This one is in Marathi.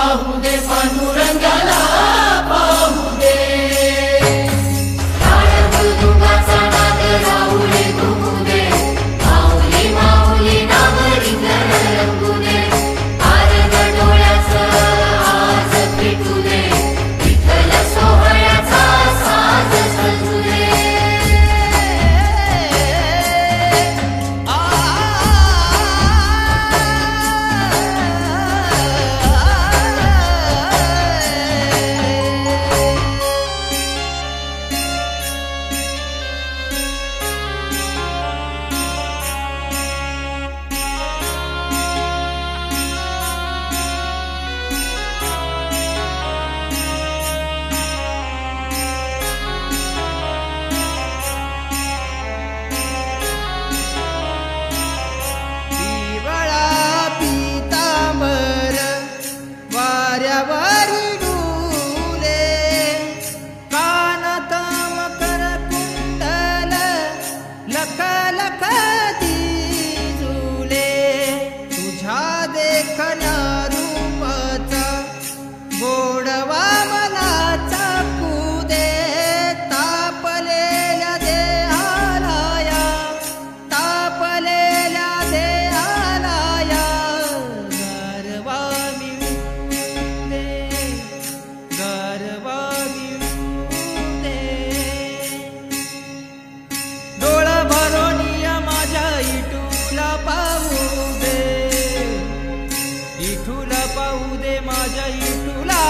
पाहू दे पांडुरंगाला पाहू दे मृदुंगाचा नाद राहुले घुमू दे माऊली माऊली नाव रिंगण रंगू दे आरग डोळ्याचं आज पेटू दे विठ्ठल सोहळ्याचा साज सजू दे गोडवा मला चाकू दे तापलेल्या देहालाया तापलेल्या देहालाया गारवा मिळू दे गारवा मिळू दे डोळ भरोनिया माझ्या इटूला पाहू दे इठूला पाहू दे माझ्या इठूला